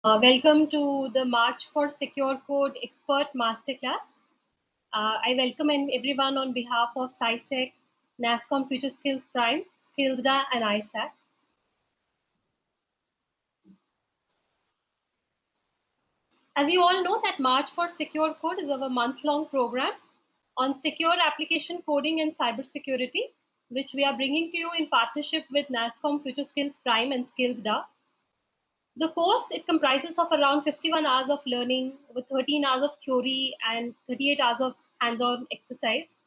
Welcome to the March for Secure Code Expert Masterclass. I welcome everyone on behalf of SciSec, NASCOM Future Skills Prime, SkillsDA, and ISAC. As you all know, that March for Secure Code is our month-long program on secure application coding and cybersecurity, which we are bringing to you in partnership with NASCOM Future Skills Prime and SkillsDA. The course, it comprises of around 51 hours of learning with 13 hours of theory and 38 hours of hands-on exercise.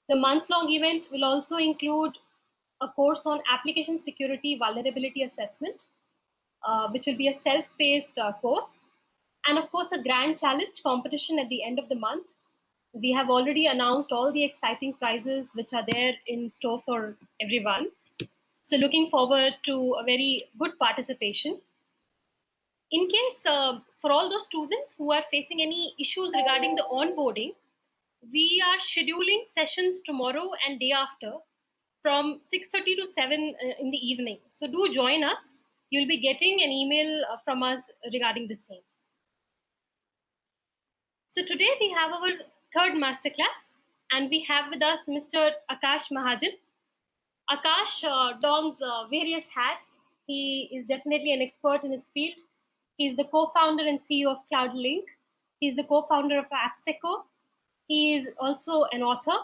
The month-long event will also include a course on application security vulnerability assessment, which will be a self-paced course, and of course a grand challenge competition at the end of the month. We have already announced all the exciting prizes which are there in store for everyone. So looking forward to a very good participation. In case for all those students who are facing any issues regarding the onboarding, we are scheduling sessions tomorrow and day after from 6:30 to 7 in the evening. So do join us. You'll be getting an email from us regarding the same. So today we have our third masterclass, and we have with us Mr. Akash Mahajan. Akash dons various hats. He is definitely an expert in his field. He's the co-founder and CEO of CloudLink. He's the co-founder of AppSeco. He is also an author.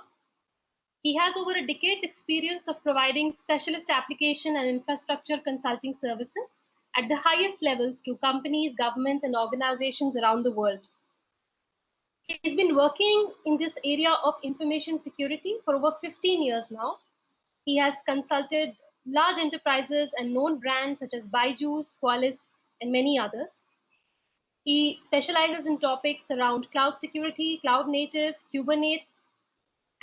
He has over a decade's experience of providing specialist application and infrastructure consulting services at the highest levels to companies, governments, and organizations around the world. He's been working in this area of information security for over 15 years now. He has consulted large enterprises and known brands such as Byju's, Qualys, and many others. He specializes in topics around cloud security, cloud native, Kubernetes,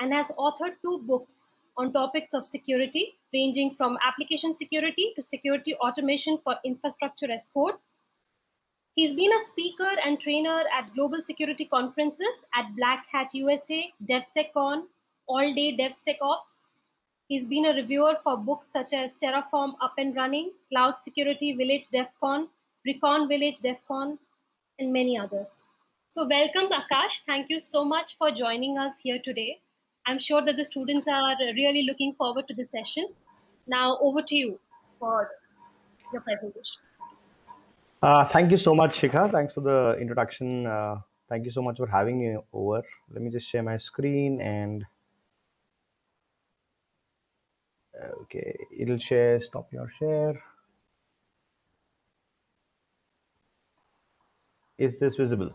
and has authored 2 books on topics of security, ranging from application security to security automation for infrastructure as code. He's been a speaker and trainer at global security conferences at Black Hat USA, DevSecCon, All Day DevSecOps. He's been a reviewer for books such as Terraform Up and Running, Cloud Security Village DevCon, Recon Village DevCon, and many others. So welcome, Akash. Thank you so much for joining us here today. I'm sure that the students are really looking forward to the session. Now over to you for your presentation. Thank you so much, Shikha. Thanks for the introduction. Thank you so much for having me over. Let me just share my screen and okay, it'll share. Stop your share. Is this visible?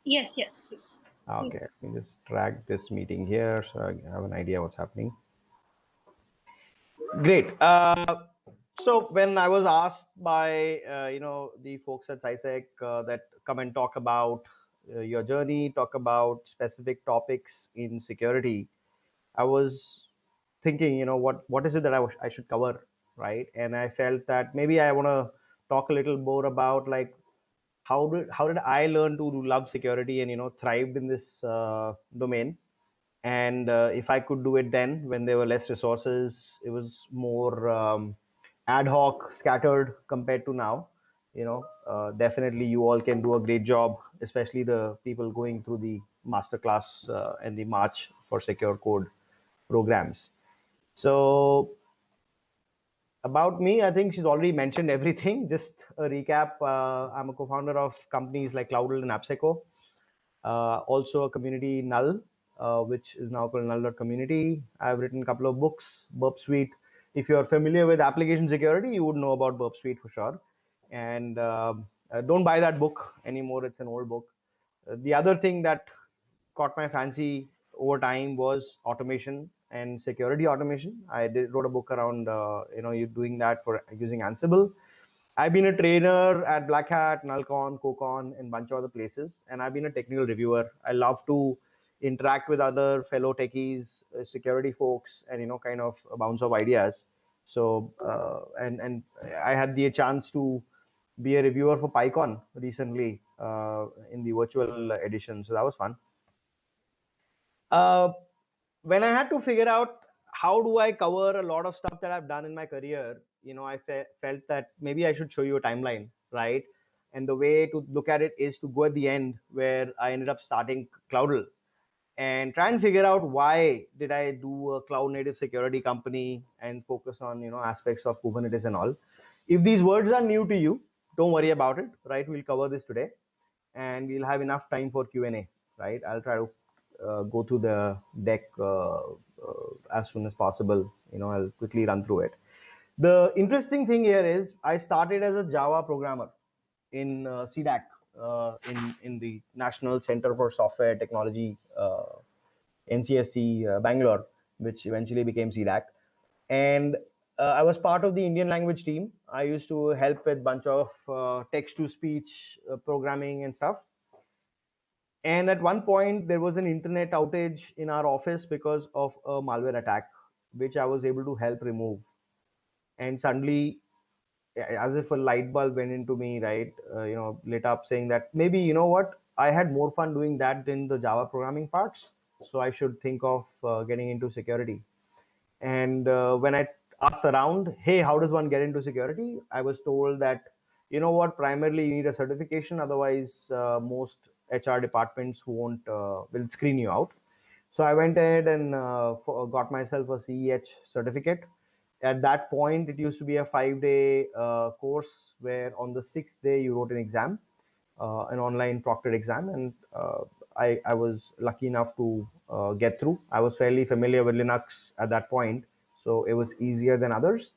Yes, please. Okay, let me just drag this meeting here so I have an idea what's happening. Great. So when I was asked by the folks at SciSec that come and talk about your journey, talk about specific topics in security, I was thinking, what is it that I should cover, right? And I felt that maybe I want to talk a little more about like how did I learn to love security and thrived in this domain. And if I could do it then when there were less resources, it was more ad hoc, scattered compared to now. Definitely you all can do a great job, especially the people going through the masterclass and the March for Secure Code programs. So about me, I think she's already mentioned everything. Just a recap. I'm a co-founder of companies like Cloudl and AppSeco. Also a community Null, which is now called Null.community. I've written a couple of books, Burp Suite. If you're familiar with application security, you would know about Burp Suite for sure. And don't buy that book anymore. It's an old book. The other thing that caught my fancy over time was automation and security automation. I wrote a book around you doing that for using Ansible. I've been a trainer at Black Hat, Nullcon, KubeCon, and a bunch of other places, and I've been a technical reviewer. I love to interact with other fellow techies, security folks, and kind of bounce off ideas. So and I had the chance to be a reviewer for PyCon recently in the virtual edition, so that was fun. When I had to figure out how do I cover a lot of stuff that I've done in my career, I felt that maybe I should show you a timeline, right? And the way to look at it is to go at the end where I ended up starting Cloudl and try and figure out why did I do a cloud native security company and focus on aspects of Kubernetes and all. If these words are new to you, don't worry about it, right? We'll cover this today, and we'll have enough time for Q&A, right? I'll try to go through the deck as soon as possible. I'll quickly run through it. The interesting thing here is I started as a Java programmer in CDAC, in the National Center for Software Technology, NCST Bangalore, which eventually became CDAC. And I was part of the Indian language team. I used to help with a bunch of text-to-speech programming and stuff. And at one point, there was an internet outage in our office because of a malware attack, which I was able to help remove. And suddenly, as if a light bulb went into me, right? Lit up, saying that maybe what, I had more fun doing that than the Java programming parts, so I should think of getting into security. And when I asked around, hey, how does one get into security, I was told that what, primarily you need a certification, otherwise most HR departments won't will screen you out. So I went ahead and got myself a CEH certificate. At that point, it used to be a 5-day course where on the 6th day you wrote an exam, an online proctored exam, and I was lucky enough to get through. I was fairly familiar with Linux at that point, so it was easier than others.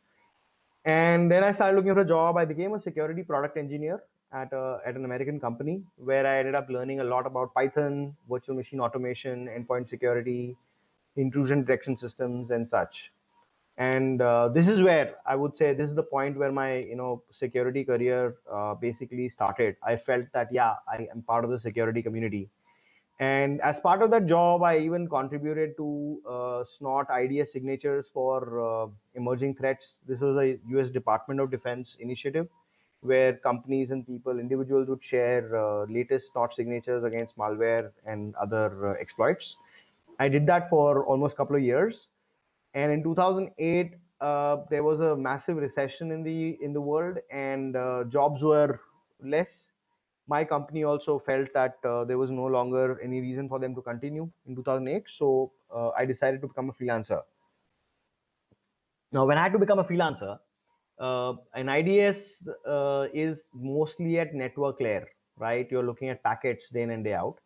And then I started looking for a job. I became a security product engineer at an American company, where I ended up learning a lot about Python, virtual machine automation, endpoint security, intrusion detection systems, and such. And this is where I would say this is the point where my security career basically started. I felt that, yeah, I am part of the security community. And as part of that job, I even contributed to snort IDS signatures for emerging threats. This was a US Department of Defense initiative where companies and people, individuals, would share latest snort signatures against malware and other exploits. I did that for almost a couple of years. And in 2008, there was a massive recession in the world, and jobs were less. My company also felt that there was no longer any reason for them to continue in 2008. So I decided to become a freelancer. Now, when I had to become a freelancer, an IDS is mostly at network layer, right? You're looking at packets day in and day out.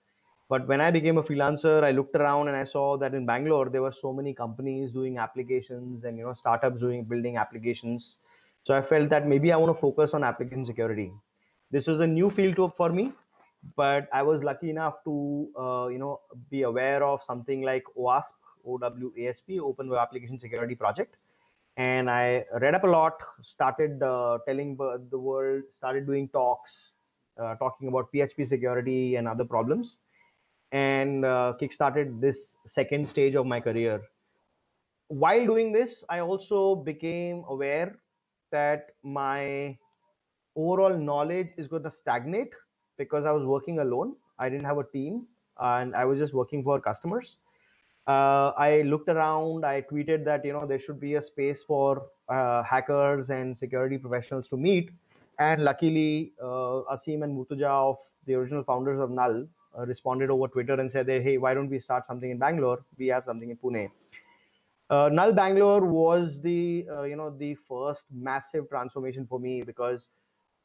But when I became a freelancer, I looked around and I saw that in Bangalore there were so many companies doing applications and startups building applications. So I felt that maybe I want to focus on application security. This was a new field for me, but I was lucky enough to be aware of something like OWASP, OWASP, Open Web Application Security Project. And I read up a lot, started telling the world, started doing talks, talking about PHP security and other problems, and kickstarted this second stage of my career. While doing this, I also became aware that my overall knowledge is going to stagnate because I was working alone. I didn't have a team, and I was just working for customers. I looked around, I tweeted that there should be a space for hackers and security professionals to meet. And luckily, Asim and Murtuja, of the original founders of Null, responded over Twitter and said that, hey, why don't we start something in Bangalore? We have something in Pune. Null Bangalore was the the first massive transformation for me, because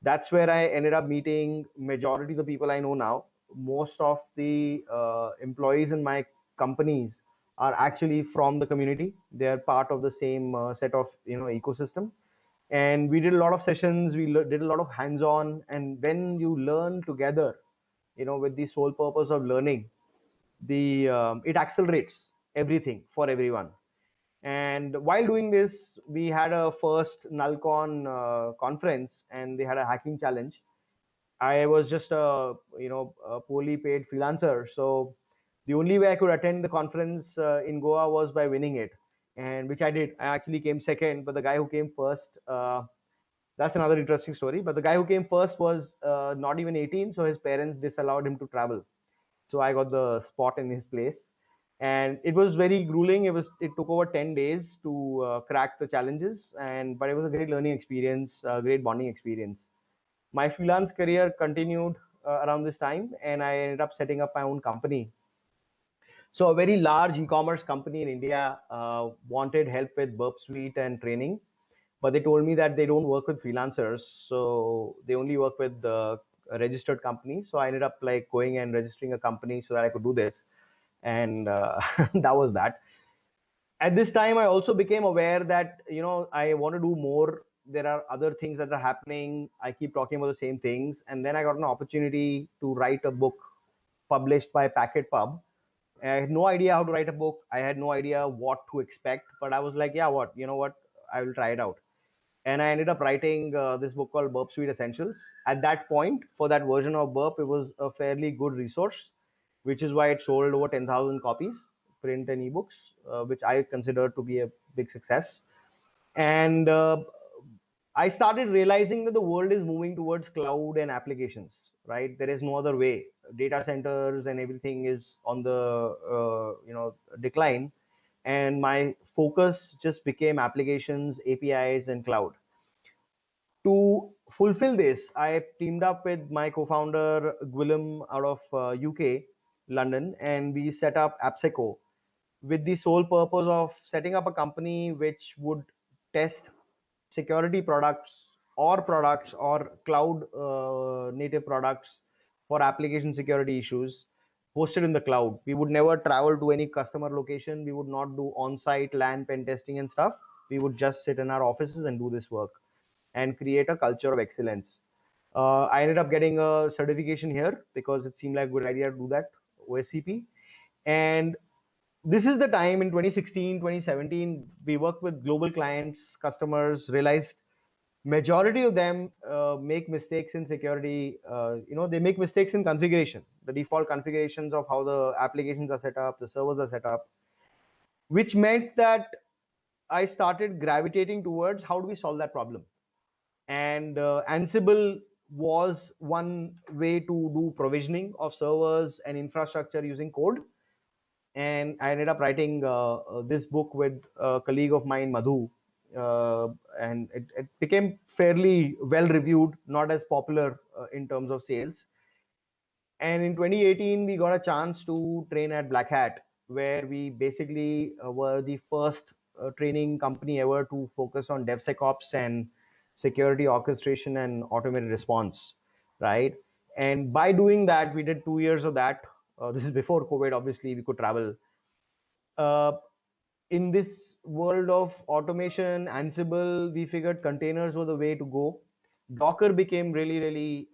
that's where I ended up meeting majority of the people I know now. Most of the employees in my companies are actually from the community. They are part of the same set of ecosystem, and we did a lot of sessions. We did a lot of hands-on, and when you learn together, with the sole purpose of learning, the it accelerates everything for everyone. And while doing this, we had a first NullCon conference, and they had a hacking challenge. I was just a poorly paid freelancer, so the only way I could attend the conference in Goa was by winning it, and which I did. I actually came second, but the guy who came first, that's another interesting story. But the guy who came first was not even 18, so his parents disallowed him to travel. So I got the spot in his place, and it was very grueling. It took over 10 days to crack the challenges, but it was a great learning experience, great bonding experience. My freelance career continued around this time, and I ended up setting up my own company. So a very large e-commerce company in India wanted help with Burp Suite and training, but they told me that they don't work with freelancers, so they only work with a registered company. So I ended up like going and registering a company so that I could do this, and that was that. At this time, I also became aware that I want to do more. There are other things that are happening. I keep talking about the same things, and then I got an opportunity to write a book published by Packet Pub. I had no idea how to write a book. I had no idea what to expect, but I was like, yeah, what, I will try it out. And I ended up writing this book called Burp Suite Essentials. At that point, for that version of Burp, it was a fairly good resource, which is why it sold over 10,000 copies, print and ebooks, which I consider to be a big success. And I started realizing that the world is moving towards cloud and applications, right? There is no other way. Data centers and everything is on the decline, and my focus just became applications, APIs, and cloud. To fulfill this, I teamed up with my co-founder Gwilym out of UK, London, and we set up AppSeco with the sole purpose of setting up a company which would test security products or cloud native products for application security issues hosted in the cloud. We would never travel to any customer location. We would not do on-site LAN pen testing and stuff. We would just sit in our offices and do this work and create a culture of excellence. I ended up getting a certification here because it seemed like a good idea to do that, OSCP. And this is the time in 2016, 2017, we worked with global clients, customers, realized majority of them make mistakes in security. They make mistakes in configuration, the default configurations of how the applications are set up, the servers are set up, which meant that I started gravitating towards how do we solve that problem. And Ansible was one way to do provisioning of servers and infrastructure using code. And I ended up writing this book with a colleague of mine, Madhu, and it became fairly well reviewed, not as popular in terms of sales. And in 2018, we got a chance to train at Black Hat, where we basically were the first training company ever to focus on DevSecOps and security orchestration and automated response, right? And by doing that, we did 2 years of that. This is before COVID, obviously, we could travel. Uh, in this world of automation, Ansible, we figured containers were the way to go. Docker became really, really,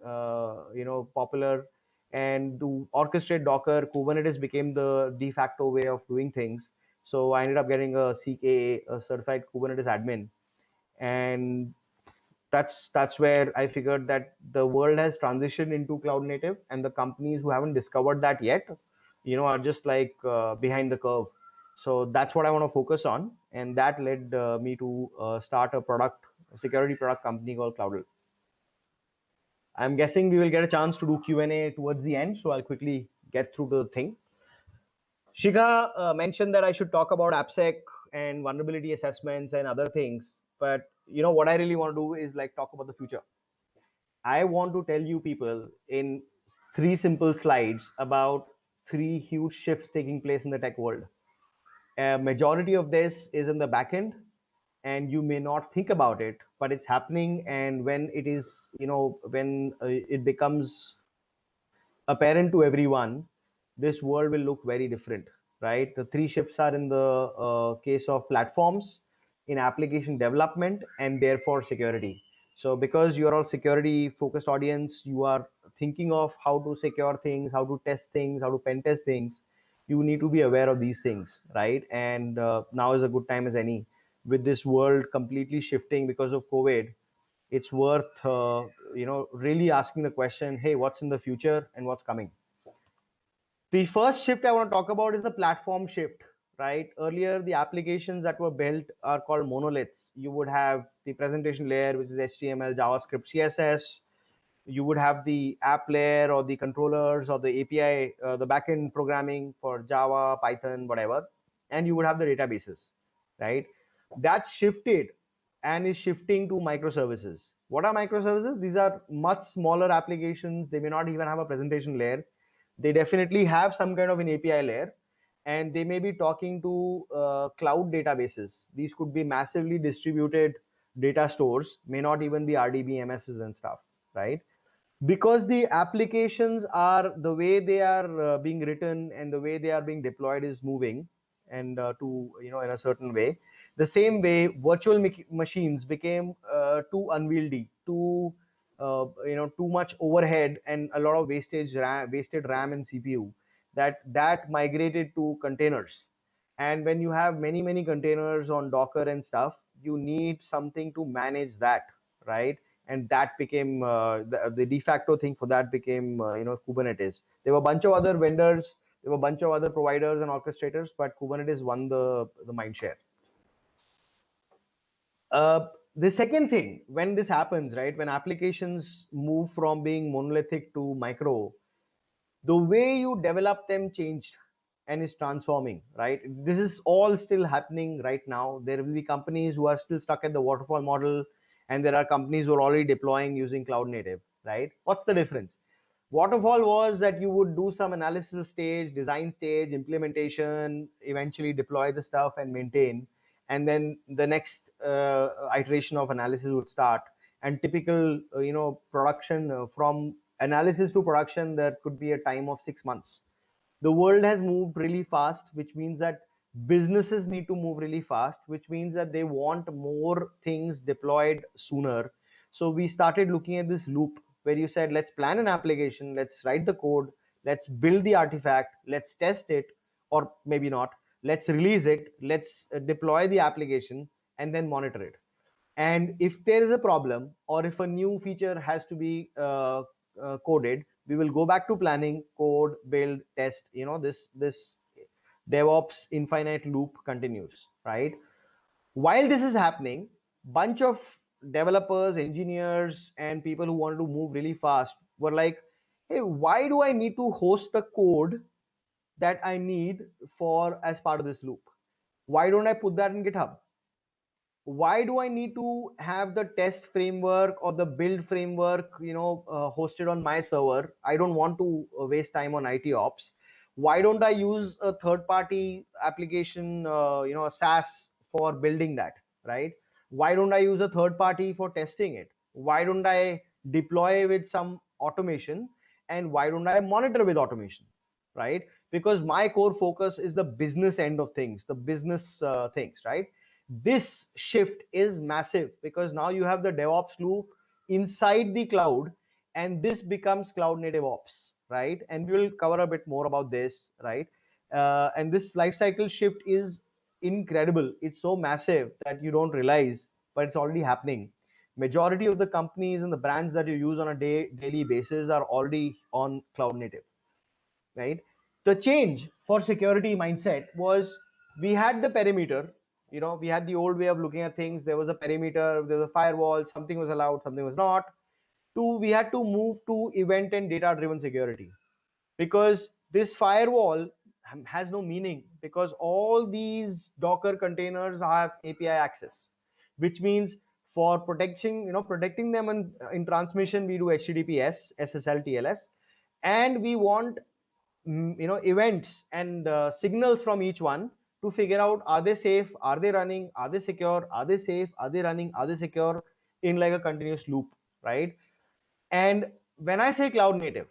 popular, and to orchestrate Docker, Kubernetes became the de facto way of doing things. So I ended up getting a CKA, a certified Kubernetes admin, and that's where I figured that the world has transitioned into cloud native, and the companies who haven't discovered that yet, are just like behind the curve. So that's what I want to focus on, and that led me to start a security product company called Cloudl. I'm guessing we will get a chance to do Q&A towards the end, so I'll quickly get through the thing. Shikha mentioned that I should talk about AppSec and vulnerability assessments and other things, but what I really want to do is like talk about the future. I want to tell you people in three simple slides about three huge shifts taking place in the tech world. A majority of this is in the back end, and you may not think about it, but it's happening. And when it is, when it becomes apparent to everyone, this world will look very different, right? The three shifts are in the case of platforms, in application development, and therefore security. So because you're all security focused audience, you are thinking of how to secure things, how to test things, how to pen test things. You need to be aware of these things, right? And now is a good time as any, with this world completely shifting because of COVID. It's worth really asking the question, hey, what's in the future and what's coming. The first shift I want to talk about is the platform shift, right? Earlier, the applications that were built are called monoliths. You would have the presentation layer, which is HTML, JavaScript, CSS. You would have the app layer or the controllers or the API, the backend programming for Java, Python, whatever. And you would have the databases, right? That's shifted and is shifting to microservices. What are microservices? These are much smaller applications. They may not even have a presentation layer. They definitely have some kind of an API layer, and they may be talking to cloud databases. These could be massively distributed data stores, may not even be RDBMSs and stuff, right? Because the applications are the way they are being written and the way they are being deployed is moving, and to in a certain way, the same way virtual machines became too unwieldy, too too much overhead and a lot of wasted RAM and CPU, that migrated to containers. And when you have many containers on Docker and stuff, you need something to manage that, right? And that became the de facto thing for that became Kubernetes. There were a bunch of other vendors, there were a bunch of other providers and orchestrators, but Kubernetes won the mind share. The second thing, when this happens, right, when applications move from being monolithic to micro, the way you develop them changed and is transforming, right? This is all still happening right now. There will be companies who are still stuck at the waterfall model, and there are companies who are already deploying using cloud native, right? What's the difference? Waterfall was that you would do some analysis stage, design stage, implementation, eventually deploy the stuff and maintain, and then the next iteration of analysis would start. And typical production, from analysis to production, there could be a time of 6 months. The world has moved really fast, which means that businesses need to move really fast, which means that they want more things deployed sooner. So we started looking at this loop where you said, let's plan an application, let's write the code, let's build the artifact, let's test it, or maybe not, let's release it, let's deploy the application, and then monitor it. And if there is a problem, or if a new feature has to be coded, we will go back to planning, code, build, test. This DevOps infinite loop continues, right? While this is happening, bunch of developers, engineers, and people who wanted to move really fast were like, hey, why do I need to host the code that I need for as part of this loop? Why don't I put that in GitHub? Why do I need to have the test framework or the build framework hosted on my server? I don't want to waste time on IT ops. Why don't I use a third party application, a SaaS, for building that, right? Why don't I use a third party for testing it? Why don't I deploy with some automation? And why don't I monitor with automation, right? Because my core focus is the business end of things, the business things, right? This shift is massive because now you have the DevOps loop inside the cloud, and this becomes cloud native ops, right? And we will cover a bit more about this, right? And this lifecycle shift is incredible. It's so massive that you don't realize, but it's already happening. Majority of the companies and the brands that you use on a daily basis are already on cloud native, right? The change for security mindset was, we had the perimeter, we had the old way of looking at things. There was a perimeter, there was a firewall, something was allowed, something was not. We had to move to event and data driven security, because this firewall has no meaning, because all these Docker containers have API access, which means for protecting them in transmission, we do HTTPS, SSL, TLS, and we want events and signals from each one to figure out, are they safe, are they running, are they secure, are they safe, are they running, are they secure, in like a continuous loop, right? And when I say cloud native,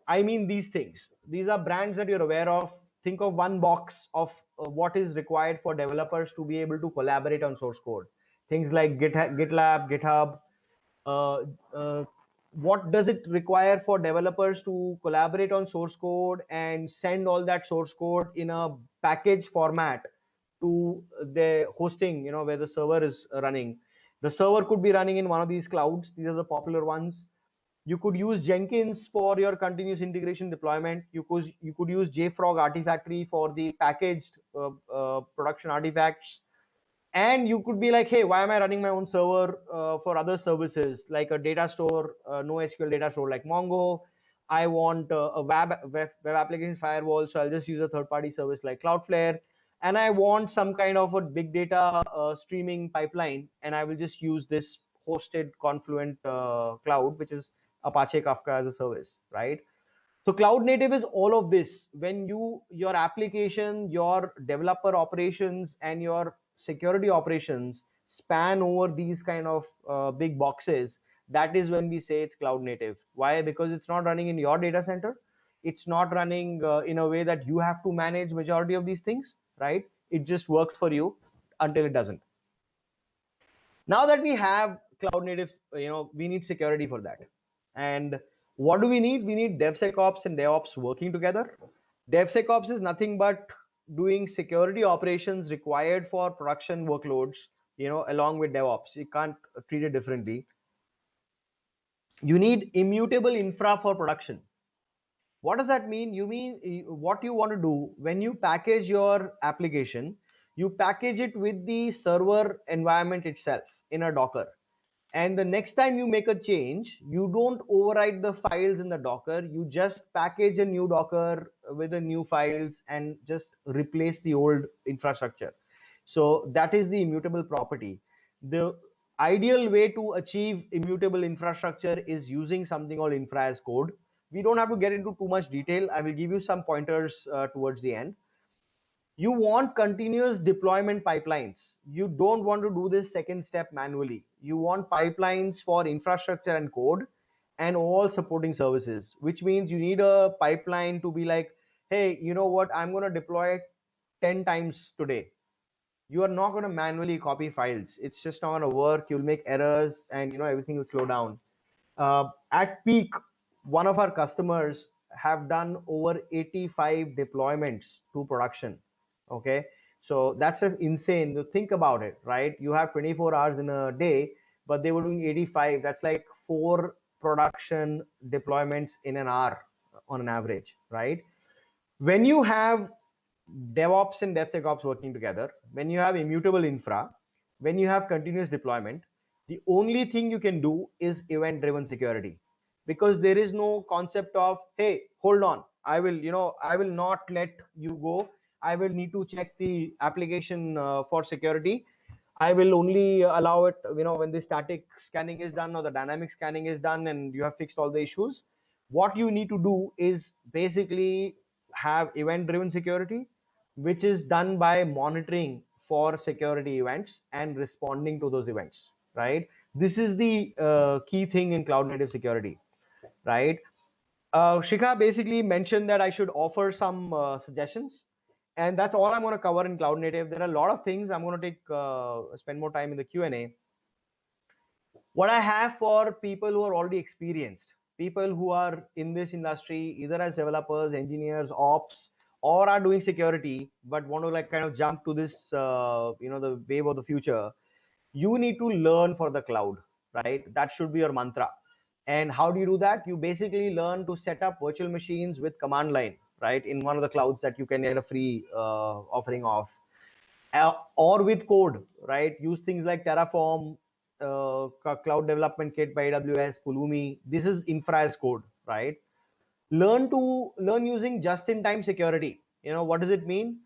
I mean these things. These are brands that you're aware of. Think of one box of what is required for developers to be able to collaborate on source code. Things like GitLab, GitHub. uh, uh, what does it require for developers to collaborate on source code and send all that source code in a package format to the hosting, where the server is running? The server could be running in one of these clouds. These are the popular ones. You could use Jenkins for your continuous integration deployment. You could use JFrog Artifactory for the packaged production artifacts. And you could be like, hey, why am I running my own server for other services like a data store, NoSQL data store like Mongo? I want a web application firewall, so I'll just use a third party service like Cloudflare. And I want some kind of a big data streaming pipeline, and I will just use this hosted Confluent cloud, which is Apache Kafka as a service, right? So cloud native is all of this. When your application, your developer operations, and your security operations span over these kind of big boxes, that is when we say it's cloud native. Why? Because it's not running in your data center. It's not running in a way that you have to manage majority of these things, right? It just works for you until it doesn't. Now that we have cloud native, we need security for that. And what do we need? We need DevSecOps and DevOps working together. DevSecOps is nothing but doing security operations required for production workloads, along with DevOps. You can't treat it differently. You need immutable infra for production. What does that mean? You mean what you want to do when you package your application, you package it with the server environment itself in a Docker. And the next time you make a change, you don't overwrite the files in the Docker. You just package a new Docker with the new files and just replace the old infrastructure. So that is the immutable property. The ideal way to achieve immutable infrastructure is using something called infra as code. We don't have to get into too much detail. I will give you some pointers towards the end. You want continuous deployment pipelines. You don't want to do this second step manually. You want pipelines for infrastructure and code and all supporting services, which means you need a pipeline to be like, hey, you know what, I'm going to deploy 10 times today. You are not going to manually copy files. It's just not going to work. You'll make errors and everything will slow down. At peak, one of our customers have done over 85 deployments to production. Okay, so that's insane to think about it, right? You have 24 hours in a day, but they were doing 85. That's like 4 production deployments in an hour on an average, right? When you have DevOps and DevSecOps working together, when you have immutable infra, when you have continuous deployment, the only thing you can do is event driven security, because there is no concept of, hey, hold on, I will not let you go. I will need to check the application for security. I will only allow it, when the static scanning is done or the dynamic scanning is done and you have fixed all the issues. What you need to do is basically have event driven security, which is done by monitoring for security events and responding to those events, right? This is the key thing in cloud native security, right? Shikha basically mentioned that I should offer some suggestions, and that's all I'm going to cover in cloud native. There are a lot of things. I'm going to spend more time in the Q&A. What I have for people who are already experienced, people who are in this industry either as developers, engineers, ops, or are doing security but want to kind of jump to this the wave of the future, you need to learn for the cloud, right? That should be your mantra. And how do you do that? You basically learn to set up virtual machines with command line, right, in one of the clouds that you can get a free offering of, or with code, right? Use things like Terraform, Cloud Development Kit by AWS, Pulumi. This is infra as code, right? Learn using just-in-time security. What does it mean?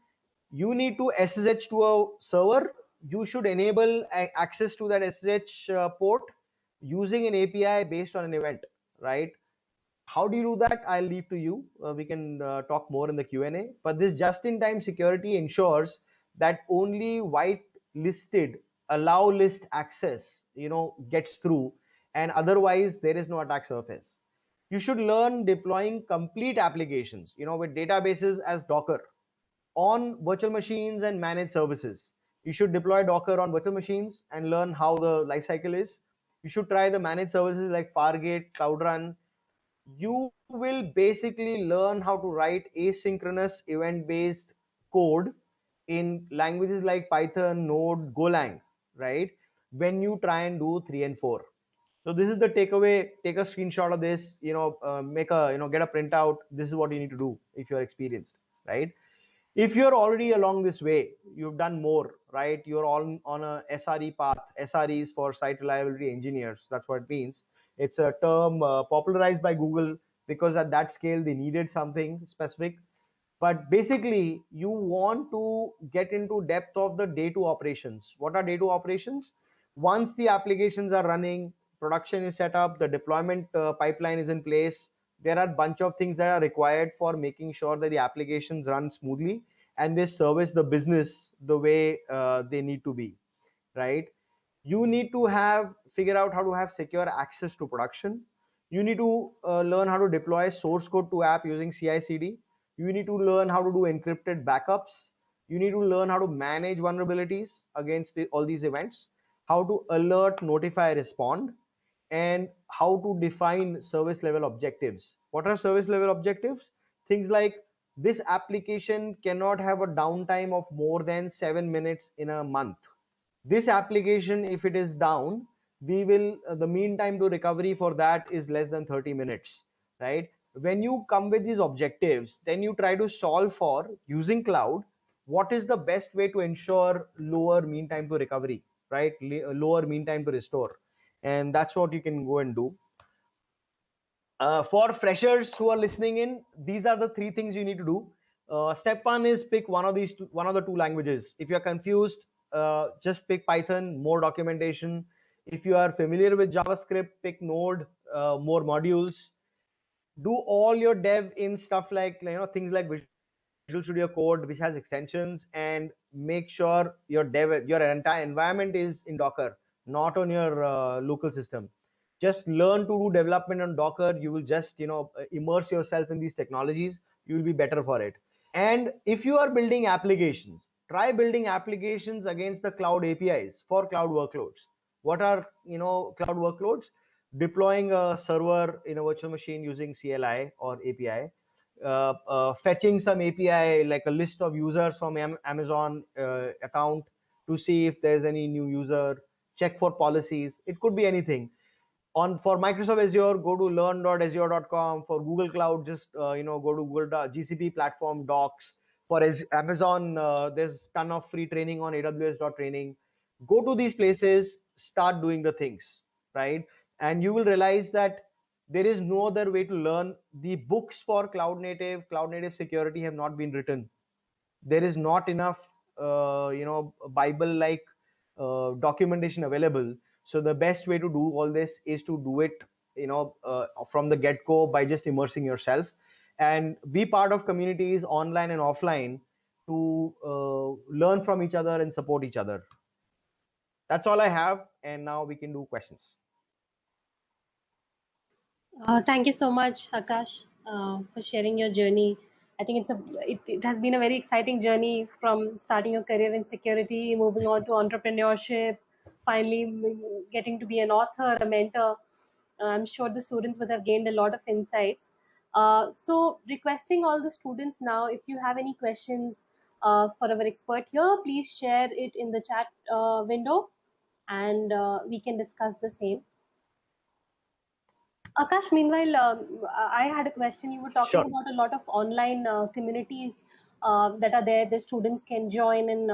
You need to SSH to a server. You should enable access to that SSH port using an API based on an event, right? How do you do that? I'll leave to you. We can talk more in the Q&A. But this just-in-time security ensures that only white listed allow list access, gets through, and otherwise there is no attack surface. You should learn deploying complete applications, with databases as Docker on virtual machines and managed services. You should deploy Docker on virtual machines and learn how the lifecycle is. You should try the managed services like Fargate, Cloud Run. You will basically learn how to write asynchronous event-based code in languages like Python, Node, Golang, right? When you try and do 3 and 4. So this is the takeaway. Take a screenshot of this, make a, get a printout. This is what you need to do if you're experienced, right? If you're already along this way, you've done more, right? You're all on a SRE path. SRE is for site reliability engineers. That's what it means. It's a term popularized by Google because at that scale they needed something specific. But basically, you want to get into depth of the day 2 operations. What are day 2 operations? Once the applications are running, production is set up, the deployment pipeline is in place, there are a bunch of things that are required for making sure that the applications run smoothly and they service the business the way they need to be, right? You need to have figure out how to have secure access to production. You need to learn how to deploy source code to app using CI/CD. You need to learn how to do encrypted backups. You need to learn how to manage vulnerabilities against all these events, how to alert, notify, respond, and how to define service level objectives. What are service level objectives? Things like this application cannot have a downtime of more than 7 minutes in a month. This application, if it is down, we will the mean time to recovery for that is less than 30 minutes, right? When you come with these objectives, then you try to solve for using cloud what is the best way to ensure lower mean time to recovery, right? Lower mean time to restore, and that's what you can go and do. For freshers who are listening in, these are the three things you need to do. Step one is pick one of the two languages. If you're confused, just pick Python, more documentation. If you are familiar with JavaScript, pick Node, more modules. Do all your dev in stuff like things like Visual Studio Code, which has extensions, and make sure your entire environment is in Docker, not on your local system. Just learn to do development on Docker. You will just immerse yourself in these technologies. You will be better for it. And if you are building applications, try building applications against the cloud APIs for cloud workloads. What are cloud workloads? Deploying a server in a virtual machine using CLI or API, fetching some API like a list of users from Amazon account to see if there's any new user, check for policies. It could be anything. For Microsoft Azure, go to learn.azure.com. For Google Cloud, just go to Google GCP platform docs. For Amazon, there's ton of free training on AWS.training. Go to these places, start doing the things, right? And you will realize that there is no other way to learn. The books for cloud native security have not been written. There is not enough Bible like documentation available. So the best way to do all this is to do it from the get go by just immersing yourself and be part of communities online and offline to learn from each other and support each other. That's all I have, and now we can do questions. Thank you so much, Akash, for sharing your journey. I think it has been a very exciting journey from starting your career in security, moving on to entrepreneurship, finally getting to be an author, a mentor. I'm sure the students would have gained a lot of insights. So, requesting all the students now, if you have any questions for our expert here, please share it in the chat window, and we can discuss the same. Akash, meanwhile, I had a question. You were talking Sure. about a lot of online communities that are there. The students can join and,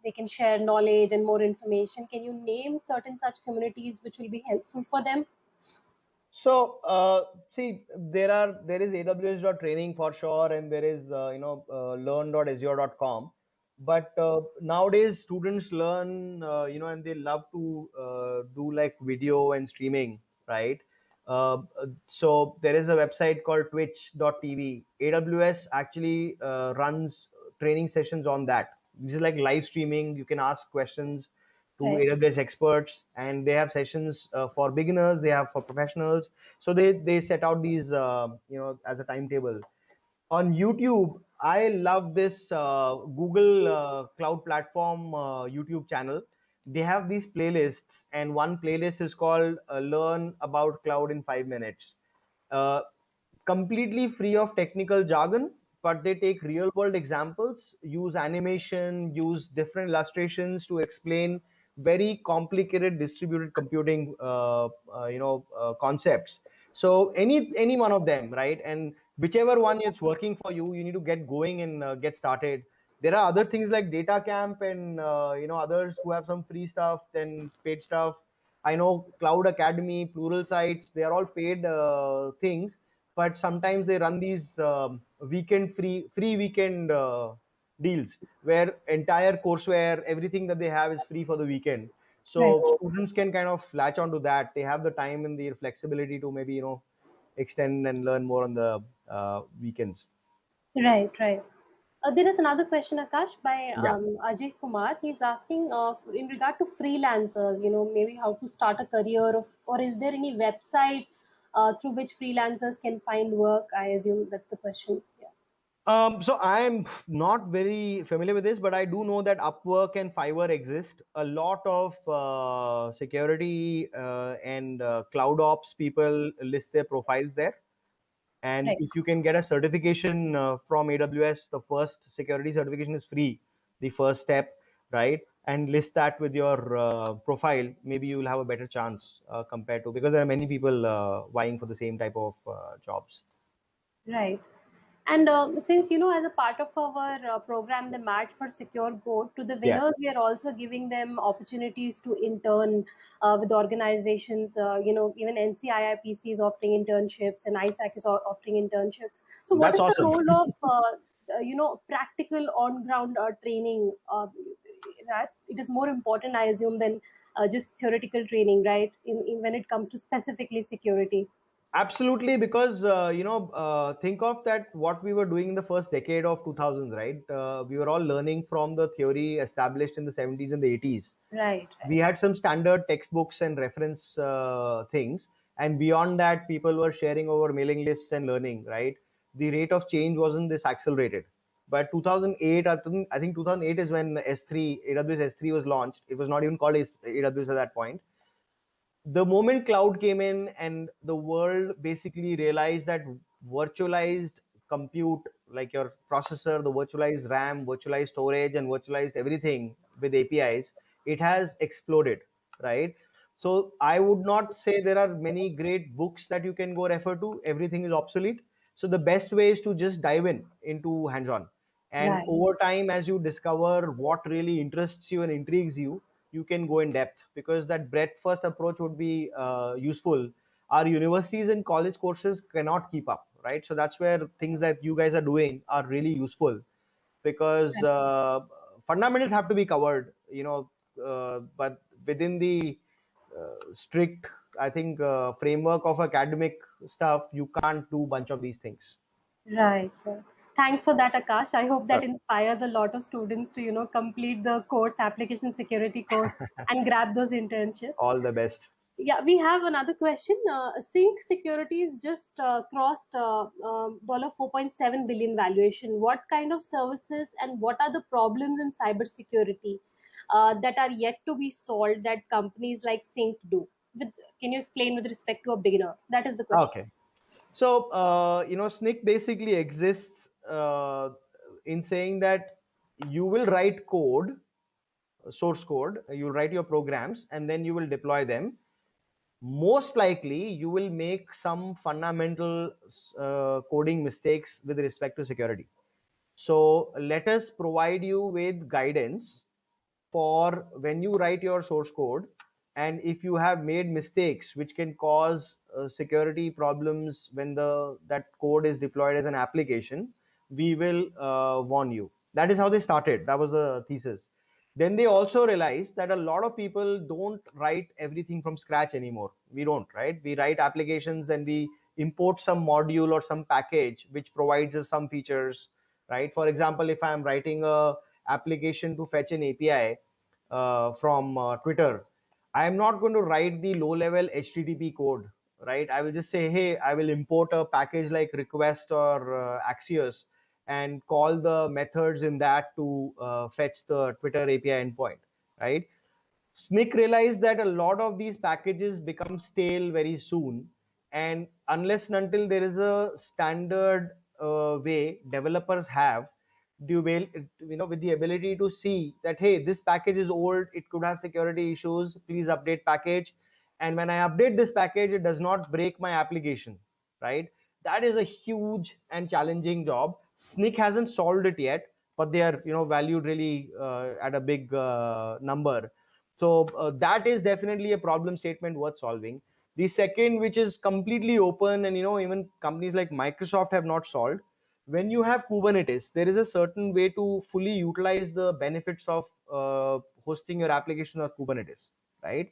they can share knowledge and more information. Can you name certain such communities which will be helpful for them? So see, there is AWS.training for sure, and there is learn.azure.com. But nowadays students learn and they love to do like video and streaming, right? So there is a website called twitch.tv. AWS actually runs training sessions on that. This is like live streaming. You can ask questions to Right. AWS experts, and they have sessions for beginners, they have for professionals. So they set out these as a timetable. On YouTube, I love this Google Cloud Platform YouTube channel. They have these playlists, and one playlist is called "Learn About Cloud in 5 Minutes." Uh, Completely free of technical jargon, but they take real world examples, use animation, use different illustrations to explain very complicated distributed computing concepts. So any one of them, right? And whichever one is working for you, you need to get going and get started. There are other things like Data Camp and others who have some free stuff, then paid stuff. I know Cloud Academy, Pluralsight, they are all paid things, but sometimes they run these weekend free weekend deals where entire courseware, everything that they have is free for the weekend. Right. So students can kind of latch onto that. They have the time and the flexibility to maybe, extend and learn more on the weekends. Right, right. There is another question, Akash, by Yeah. Ajay Kumar. He's asking in regard to freelancers, maybe how to start a career, or is there any website through which freelancers can find work? I assume that's the question. Yeah. So I'm not very familiar with this, but I do know that Upwork and Fiverr exist. A lot of security and cloud ops people list their profiles there. And Right. if you can get a certification from AWS, the first security certification is free, the first step, right? And list that with your profile. Maybe you will have a better chance compared to, because there are many people vying for the same type of jobs. Right. And since, as a part of our program, the Match for Secure Code, to the Yeah, winners, we are also giving them opportunities to intern with organizations. Even NCIIPC is offering internships and ISAC is offering internships. So, what that's is the awesome. role of, practical on ground training? That it is more important, I assume, than just theoretical training, right? In when it comes to specifically security. Absolutely, because think of that what we were doing in the first decade of 2000s, right? We were all learning from the theory established in the 70s and the 80s. Right, We right, had some standard textbooks and reference things, and beyond that, people were sharing over mailing lists and learning. Right, the rate of change wasn't this accelerated. But 2008, I think 2008 is when S3 AWS S3 was launched. It was not even called AWS at that point. The moment cloud came in and the world basically realized that virtualized compute, like your processor, the virtualized RAM, virtualized storage, and virtualized everything with APIs, it has exploded, right? So I would not say there are many great books that you can go refer to. Everything is obsolete. So the best way is to just dive in into hands-on. And right. over time, as you discover what really interests you and intrigues you, you can go in depth, because that breadth first approach would be useful. Our universities and college courses cannot keep up, right? So that's where things that you guys are doing are really useful, because fundamentals have to be covered, but within the strict, I think, framework of academic stuff, you can't do bunch of these things. Right, right. Thanks for that, Akash. I hope that Sure. inspires a lot of students to, complete the course, application security course, and grab those internships. All the best. Yeah, we have another question. Sync Securities just crossed $4.7 billion valuation. What kind of services and what are the problems in cybersecurity that are yet to be solved that companies like Sync do? Can you explain with respect to a beginner? That is the question. Okay. So, SNCC basically exists in saying that you will write code, source code, you'll write your programs, and then you will deploy them. Most likely, you will make some fundamental coding mistakes with respect to security. So, let us provide you with guidance for when you write your source code, and if you have made mistakes which can cause security problems when the that code is deployed as an application, we will warn you. That is how they started. That was the thesis. Then they also realized that a lot of people don't write everything from scratch anymore. We don't, right? We write applications and we import some module or some package which provides us some features, right? For example, if I'm writing a application to fetch an API from Twitter, I am not going to write the low level HTTP code, right? I will just say, hey, I will import a package like request or Axios and call the methods in that to fetch the Twitter API endpoint, right? SNCC realized that a lot of these packages become stale very soon, and unless and until there is a standard way developers have, with the ability to see that, hey, this package is old, it could have security issues, please update package, and when I update this package, it does not break my application, right? That is a huge and challenging job. SNCC hasn't solved it yet, but they are valued really at a big number. So that is definitely a problem statement worth solving. The second, which is completely open, and even companies like Microsoft have not solved, when you have Kubernetes, there is a certain way to fully utilize the benefits of hosting your application on Kubernetes, right?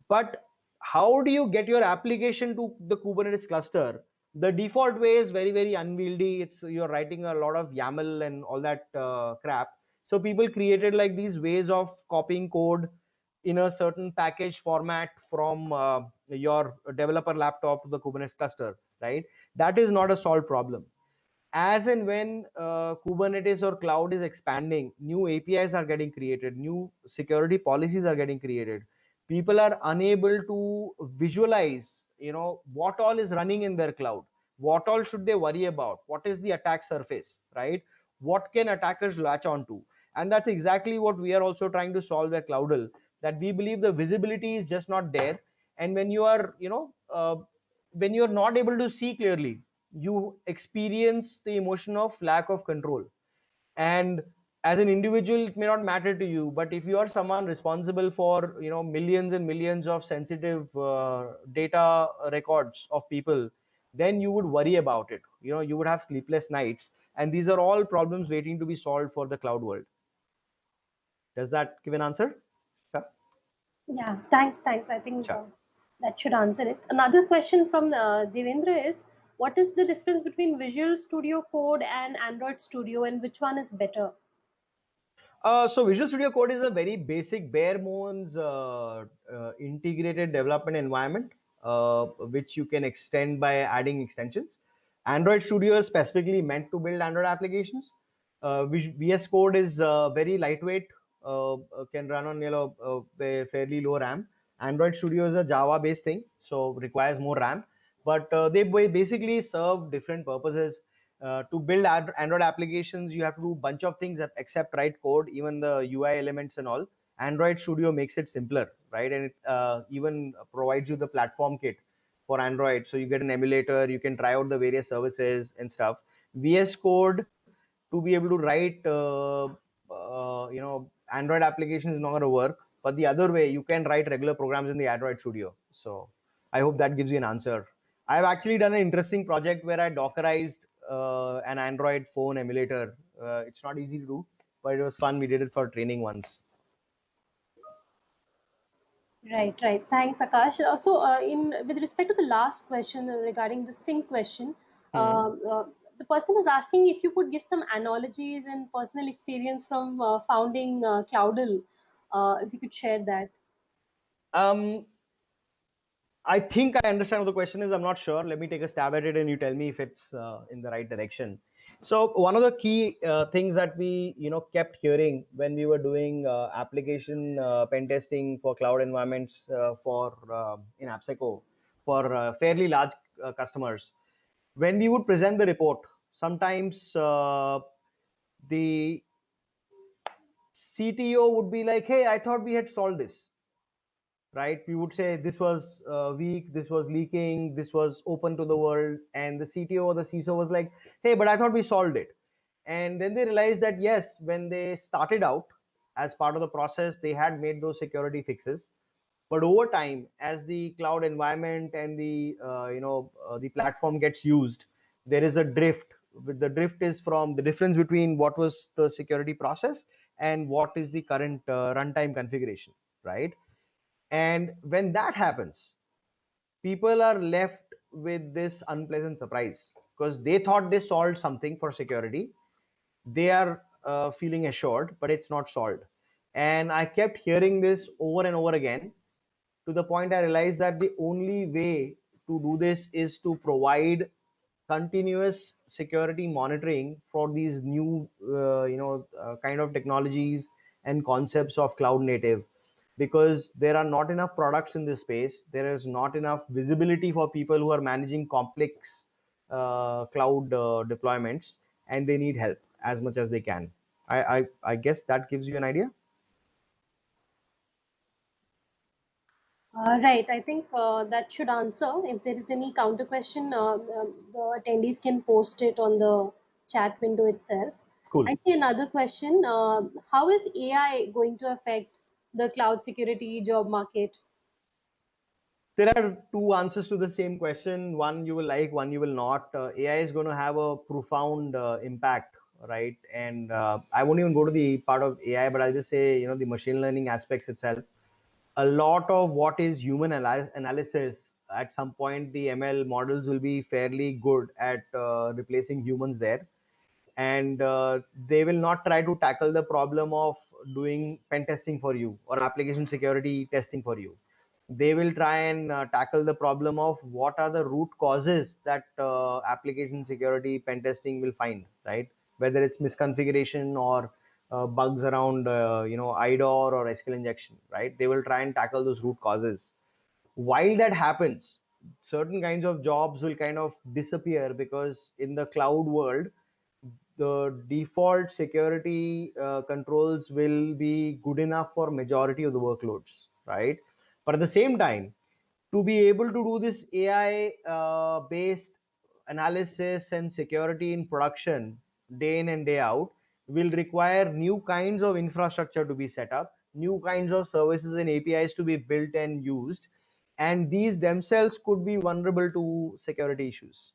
But how do you get your application to the Kubernetes cluster? The default way is very, very unwieldy. It's you're writing a lot of YAML and all that crap. So people created like these ways of copying code in a certain package format from your developer laptop to the Kubernetes cluster, right? That is not a solved problem. As and when Kubernetes or cloud is expanding, new APIs are getting created, new security policies are getting created. People are unable to visualize, what all is running in their cloud. What all should they worry about? What is the attack surface, right? What can attackers latch onto? And that's exactly what we are also trying to solve at Cloudl. That we believe the visibility is just not there, and when you are, when you're not able to see clearly, you experience the emotion of lack of control. And as an individual, it may not matter to you, but if you are someone responsible for millions and millions of sensitive data records of people, then you would worry about it. You would have sleepless nights, and these are all problems waiting to be solved for the cloud world. Does that give an answer? Sure. Yeah, thanks. I think Sure. that should answer it. Another question from Devendra is, what is the difference between Visual Studio Code and Android Studio, and which one is better? So Visual Studio Code is a very basic, bare bones integrated development environment, which you can extend by adding extensions. Android Studio is specifically meant to build Android applications. VS Code is very lightweight, can run on fairly low RAM. Android Studio is a Java-based thing, so requires more RAM. But they basically serve different purposes. To build Android applications, you have to do a bunch of things except write code, even the UI elements and all. Android Studio makes it simpler, right? And it even provides you the platform kit for Android. So you get an emulator, you can try out the various services and stuff. VS Code, to be able to write, Android application is not going to work. But the other way, you can write regular programs in the Android Studio. So I hope that gives you an answer. I've actually done an interesting project where I Dockerized an Android phone emulator. It's not easy to do, but it was fun. We did it for training once. Right. Thanks, Akash. In with respect to the last question regarding the sync question, Hmm. the person is asking if you could give some analogies and personal experience from founding Cloudl, if you could share that. Um, I think I understand what the question is. I'm not sure. Let me take a stab at it, and you tell me if it's in the right direction. So one of the key things that we kept hearing when we were doing application pen testing for cloud environments for in AppSeco for fairly large customers, when we would present the report, sometimes the CTO would be like, "Hey, I thought we had solved this." Right? We would say this was weak, this was leaking, this was open to the world, and the CTO or the CISO was like, "Hey, but I thought we solved it." And then they realized that yes, when they started out, as part of the process, they had made those security fixes. But over time, as the cloud environment and the platform gets used, there is a drift. The drift is from the difference between what was the security process and what is the current runtime configuration, right? And when that happens, people are left with this unpleasant surprise because they thought they solved something for security. They are feeling assured, but it's not solved. And I kept hearing this over and over again, to the point I realized that the only way to do this is to provide continuous security monitoring for these new kind of technologies and concepts of cloud native, because there are not enough products in this space. There is not enough visibility for people who are managing complex cloud deployments, and they need help as much as they can. I guess that gives you an idea. Right. I think that should answer. If there is any counter question, the attendees can post it on the chat window itself. Cool. I see another question. How is AI going to affect the cloud security job market? There are two answers to the same question. One you will like, one you will not. AI is going to have a profound impact, right? And I won't even go to the part of AI, but I'll just say, the machine learning aspects itself. A lot of what is human analysis, at some point, the ML models will be fairly good at replacing humans there. And they will not try to tackle the problem of doing pen testing for you or application security testing for you. They will try and tackle the problem of what are the root causes that application security pen testing will find, right? Whether it's misconfiguration or bugs around IDOR or SQL injection, right? They will try and tackle those root causes. While that happens, certain kinds of jobs will kind of disappear, because in the cloud world, the default security controls will be good enough for majority of the workloads, right? But at the same time, to be able to do this AI based analysis and security in production day in and day out will require new kinds of infrastructure to be set up, new kinds of services and APIs to be built and used, and these themselves could be vulnerable to security issues,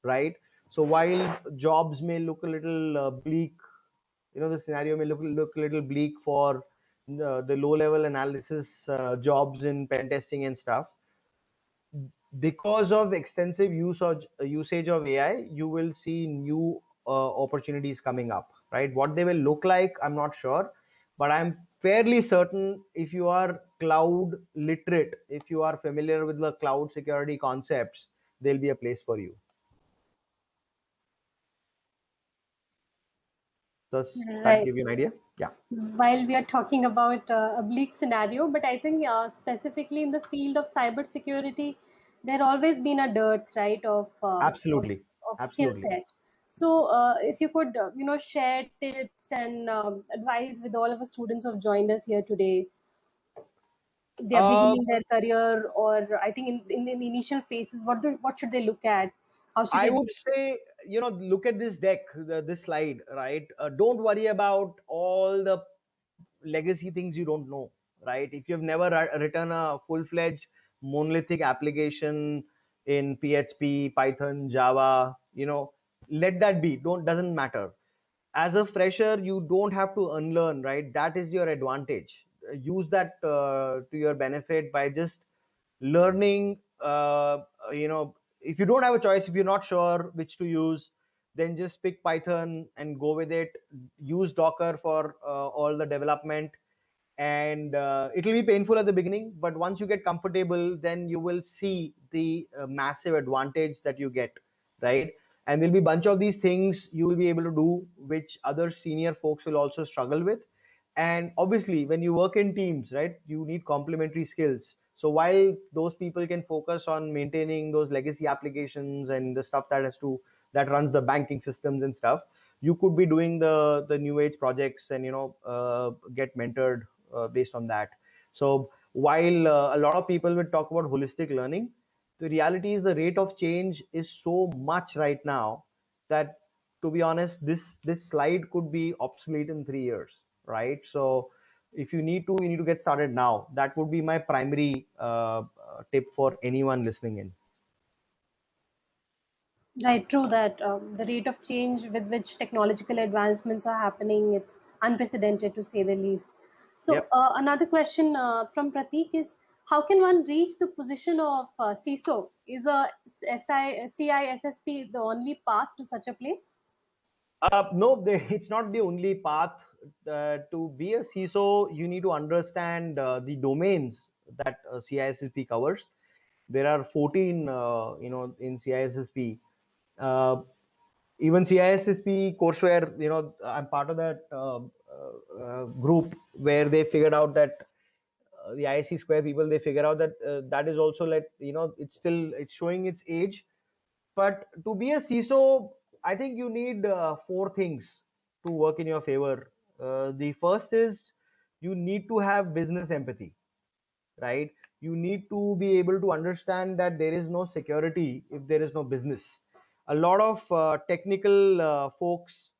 right? So while jobs may look a little bleak, the scenario may look a little bleak for the low level analysis jobs in pen testing and stuff. Because of extensive usage of AI, you will see new opportunities coming up, right? What they will look like, I'm not sure, but I'm fairly certain if you are cloud literate, if you are familiar with the cloud security concepts, there'll be a place for you. Does that Right. give you an idea? Yeah. While we are talking about a bleak scenario, but I think specifically in the field of cybersecurity, there always been a dearth, right, Absolutely. of skill Absolutely. set. So, if you could, share tips and advice with all of the students who have joined us here today, they're Uh, beginning their career, or I think in the initial phases, what should they look at? How should I they? would say, look at this deck, this slide, right? Don't worry about all the legacy things you don't know, right? If you've never written a full-fledged monolithic application in PHP, Python, Java, let that be. Doesn't matter. As a fresher, you don't have to unlearn, right? That is your advantage. Use that to your benefit by just learning. If you don't have a choice, if you're not sure which to use, then just pick Python and go with it. Use Docker for all the development, and it will be painful at the beginning, but once you get comfortable, then you will see the massive advantage that you get, right? And there'll be a bunch of these things you will be able to do which other senior folks will also struggle with. And obviously when you work in teams, right, you need complementary skills. So while those people can focus on maintaining those legacy applications and the stuff that runs the banking systems and stuff, you could be doing the new age projects and get mentored based on that. So while a lot of people will talk about holistic learning, the reality is the rate of change is so much right now that, to be honest, this slide could be obsolete in 3 years, right? So if you need to get started now. That would be my primary tip for anyone listening in. Right, true that the rate of change with which technological advancements are happening, it's unprecedented to say the least. So, Yep. another question from Pratik is, how can one reach the position of CISO? Is a CISSP the only path to such a place? No, it's not the only path. To be a CISO, you need to understand the domains that CISSP covers. There are 14, in CISSP. Uh, Even CISSP courseware, I'm part of that group where they figured out that the ISC square people, they figure out that that is also, like, it's showing its age. But to be a CISO, I think you need four things to work in your favor. The first is you need to have business empathy, right? You need to be able to understand that there is no security if there is no business. A lot of technical folks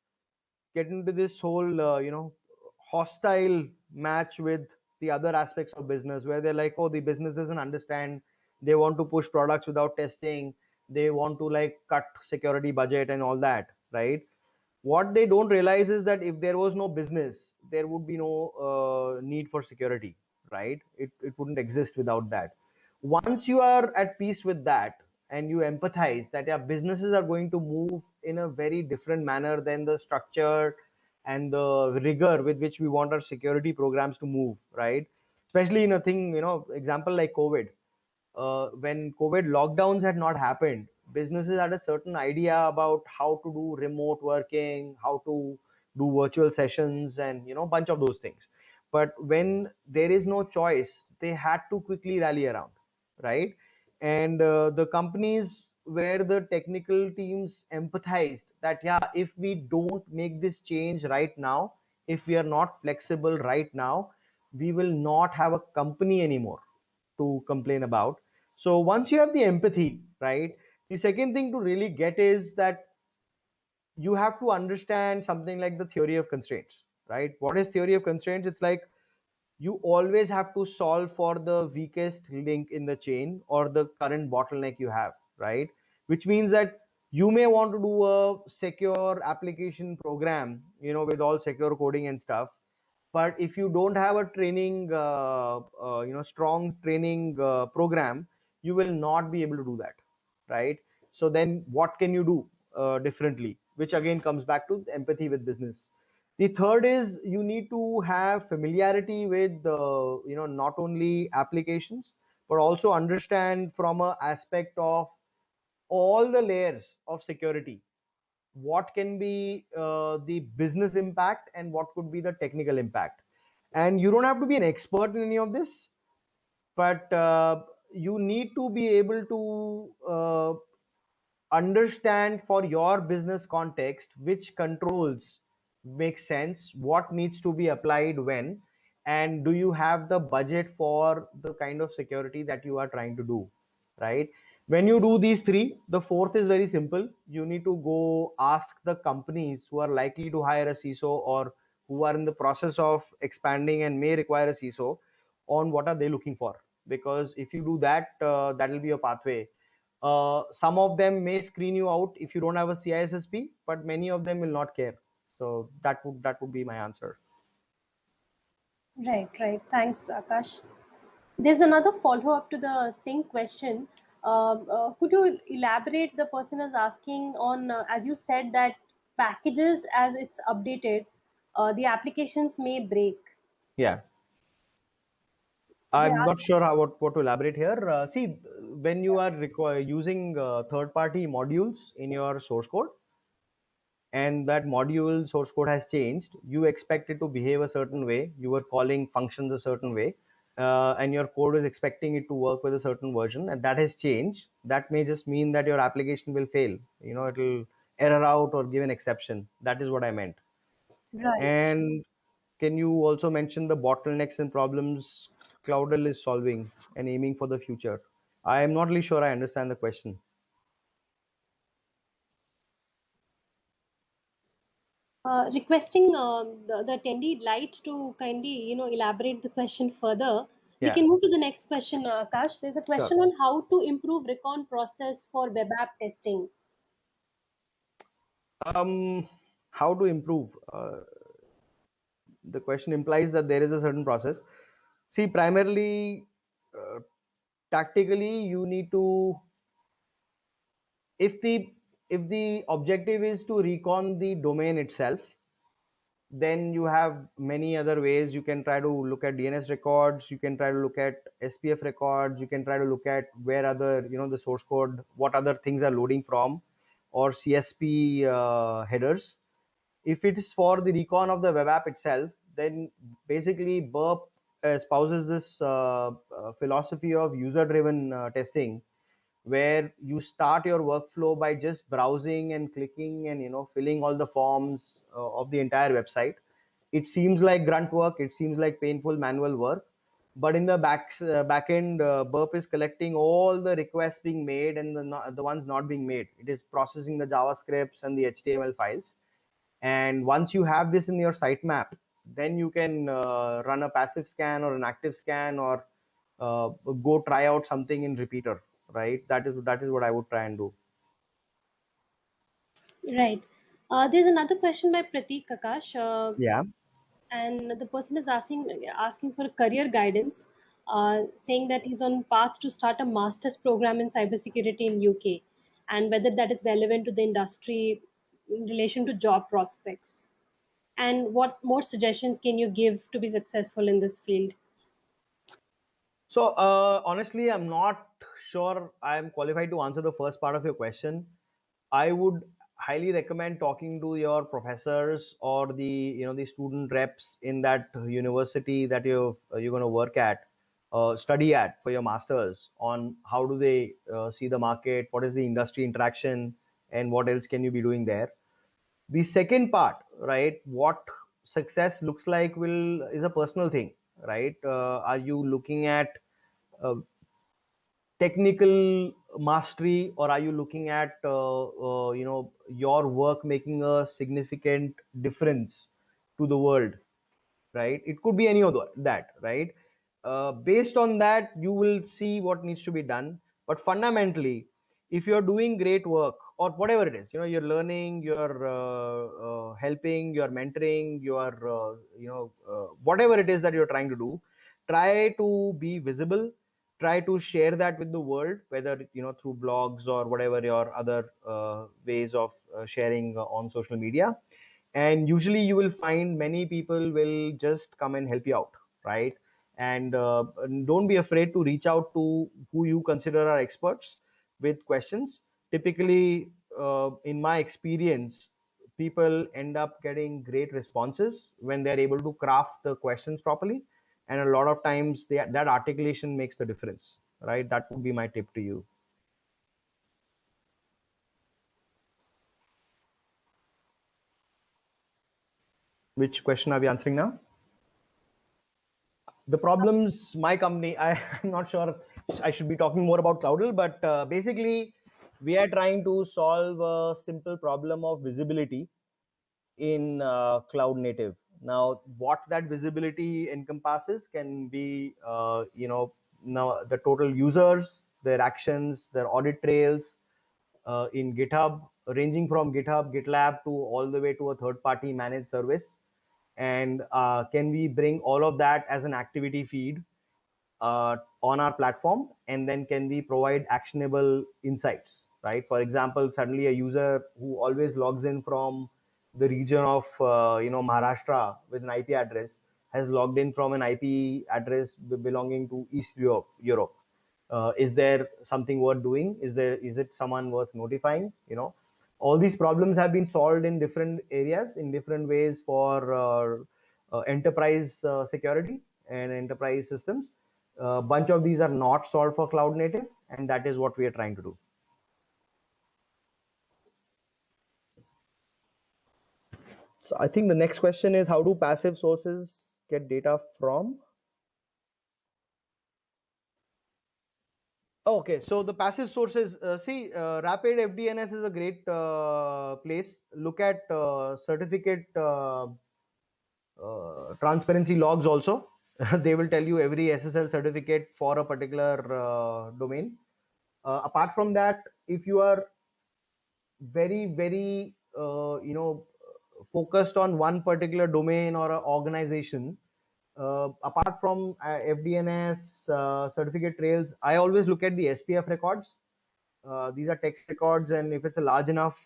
get into this whole hostile match with the other aspects of business, where they're like, oh, the business doesn't understand they want to push products without testing, they want to like cut security budget and all that, right? What they don't realize is that if there was no business, there would be no need for security, right? It wouldn't exist without that. Once you are at peace with that and you empathize that yeah, businesses are going to move in a very different manner than the structure and the rigor with which we want our security programs to move, right? Especially in a thing, example like COVID. When COVID lockdowns had not happened, businesses had a certain idea about how to do remote working, how to do virtual sessions, and bunch of those things. But when there is no choice, they had to quickly rally around, right? And the companies where the technical teams empathized that yeah, if we don't make this change right now, if we are not flexible right now, we will not have a company anymore to complain about. So once you have the empathy, right, the second thing to really get is that you have to understand something like the theory of constraints, right? What is theory of constraints? It's like you always have to solve for the weakest link in the chain or the current bottleneck you have, right? Which means that you may want to do a secure application program, with all secure coding and stuff. But if you don't have a training, strong training program, you will not be able to do that, right? So then what can you do differently, which again comes back to empathy with business. The third is you need to have familiarity with not only applications, but also understand from a aspect of all the layers of security, what can be the business impact and what could be the technical impact. And you don't have to be an expert in any of this, but you need to be able to understand for your business context which controls make sense, what needs to be applied when, and do you have the budget for the kind of security that you are trying to do, right? When you do these three, the fourth is very simple. You need to go ask the companies who are likely to hire a CISO or who are in the process of expanding and may require a CISO on what are they looking for. Because if you do that, that will be a pathway. Some of them may screen you out if you don't have a CISSP, but many of them will not care. So that would be my answer. Right, right. Thanks, Akash. There's another follow up to the same question. Could you elaborate? The person is asking on, as you said, that packages as it's updated, the applications may break. Yeah, They I'm are not sure what to elaborate here. See, when you are using third-party modules in your source code, and that module source code has changed, you expect it to behave a certain way. You were calling functions a certain way, and your code is expecting it to work with a certain version, and that has changed. That may just mean that your application will fail. It'll error out or give an exception. That is what I meant. right. And can you also mention the bottlenecks and problems Cloudl is solving and aiming for the future? I am not really sure I understand the question. Requesting the attendee light to kindly elaborate the question further. We Yeah, can move to the next question, Akash. There's a sure. question on how to improve recon process for web app testing. How to improve? The question implies that there is a certain process. See, primarily, uh, tactically, you need to, if the objective is to recon the domain itself, then you have many other ways. You can try to look at DNS records, you can try to look at SPF records, you can try to look at where other, the source code, what other things are loading from, or CSP headers. If it is for the recon of the web app itself, then basically burp espouses this philosophy of user driven testing, where you start your workflow by just browsing and clicking and filling all the forms of the entire website. It seems like grunt work, it seems like painful manual work, but in the back end, burp is collecting all the requests being made and the ones not being made. It is processing the javascripts and the HTML files. And once you have this in your sitemap, then you can run a passive scan or an active scan, or go try out something in repeater, right? That is what I would try and do. Right. There's another question by Pratik Akash, Yeah. and the person is asking for career guidance, saying that he's on path to start a master's program in cybersecurity in UK, and whether that is relevant to the industry in relation to job prospects. And what more suggestions can you give to be successful in this field? So honestly, I'm not sure I'm qualified to answer the first part of your question. I would highly recommend talking to your professors or the the student reps in that university that you're going to work at, study at for your masters, on how do they see the market, what is the industry interaction, and what else can you be doing there. The second part, right, what success looks like will is a personal thing, right? Are you looking at uh, technical mastery, or are you looking at your work making a significant difference to the world, right? It could be any of that, right? Based on that, you will see what needs to be done. But fundamentally, if you're doing great work or whatever it is, you're learning, you're helping, you're mentoring, you're whatever it is that you're trying to do, try to be visible, try to share that with the world, whether through blogs or whatever your other ways of sharing on social media. And usually you will find many people will just come and help you out, right? And don't be afraid to reach out to who you consider are experts with questions. Typically, in my experience, people end up getting great responses when they're able to craft the questions properly, and a lot of times that articulation makes the difference, right? That would be my tip to you. Which question are we answering now? The problems my company, I'm not sure I should be talking more about Cloudl, but basically we are trying to solve a simple problem of visibility in cloud native. Now what that visibility encompasses can be now the total users, their actions, their audit trails in GitHub, ranging from GitHub, GitLab to all the way to a third party managed service. And can we bring all of that as an activity feed on our platform, and then can we provide actionable insights, right? For example, suddenly a user who always logs in from the region of Maharashtra with an IP address has logged in from an IP address belonging to East Europe. Is there something worth doing? Is it someone worth notifying? All these problems have been solved in different areas in different ways for enterprise security and enterprise systems. A bunch of these are not solved for cloud native, and that is what we are trying to do. So I think the next question is, how do passive sources get data from? Okay, so the passive sources, see, Rapid FDNS is a great place. Look at certificate transparency logs also. They will tell you every SSL certificate for a particular domain. Apart from that, if you are very focused on one particular domain or a organization, apart from FDNS certificate trails, I always look at the SPF records. These are text records, and if it's a large enough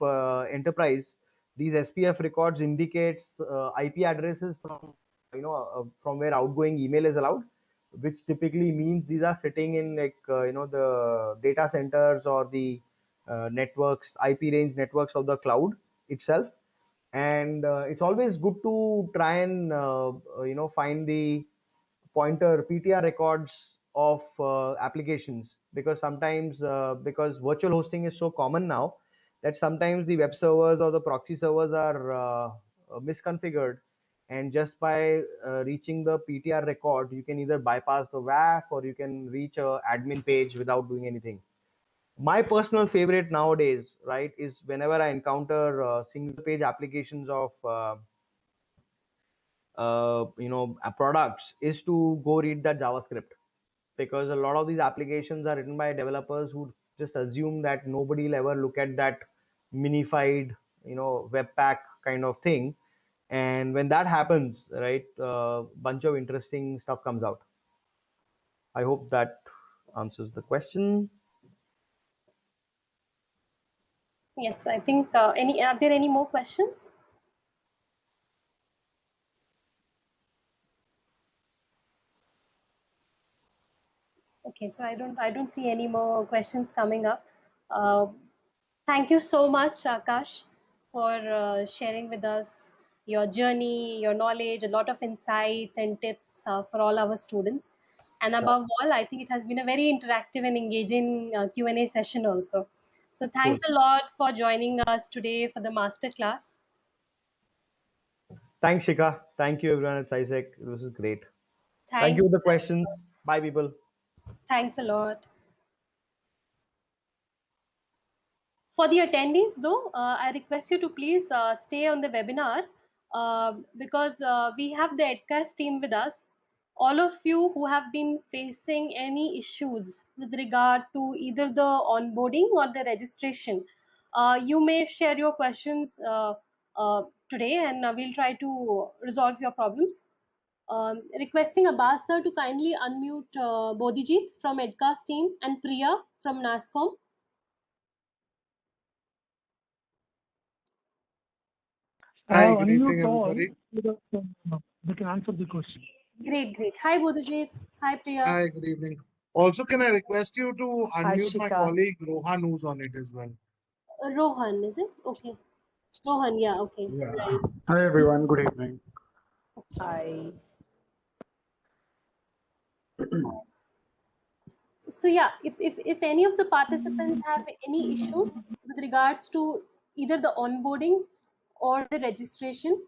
enterprise, these SPF records indicates IP addresses from where outgoing email is allowed, which typically means these are sitting in the data centers or the networks, IP range networks of the cloud itself. And it's always good to try and find the pointer PTR records of applications, because sometimes because virtual hosting is so common now, that sometimes the web servers or the proxy servers are misconfigured, and just by reaching the PTR record, you can either bypass the WAF or you can reach a admin page without doing anything. My personal favorite nowadays, right, is whenever I encounter single page applications of products, is to go read that JavaScript, because a lot of these applications are written by developers who just assume that nobody will ever look at that minified, webpack kind of thing. And when that happens, right, a bunch of interesting stuff comes out. I hope that answers the question. Yes, I think are there any more questions? Okay, so I don't see any more questions coming up. Uh, Thank you so much, Akash, for sharing with us your journey, your knowledge, a lot of insights and tips for all our students. And above all, I think it has been a very interactive and engaging Q&A session also. So Cool. thanks a lot for joining us today for the masterclass. Thanks, Shika. Thank you, everyone at SciSec. This is great. Thank you Thanks. for the questions. Bye, people. Thanks a lot. For the attendees, though, I request you to please stay on the webinar because we have the EdCast team with us. All of you who have been facing any issues with regard to either the onboarding or the registration, you may share your questions today and we'll try to resolve your problems. Requesting Abbas sir to kindly unmute Bodhijit from EdCast team and Priya from NASCOM. I have Hi, good evening, unmute all everybody. so that they can answer the question. Great, great. Hi, Bodhijit. Hi, Priya. Hi, good evening. Also, can I request you to Hi, unmute my Shika. colleague Rohan, who's on it as well? Rohan, is it? Okay. Rohan, yeah, okay. Yeah. Right. Hi everyone, good evening. Hi. So yeah, if any of the participants have any issues with regards to either the onboarding or the registration,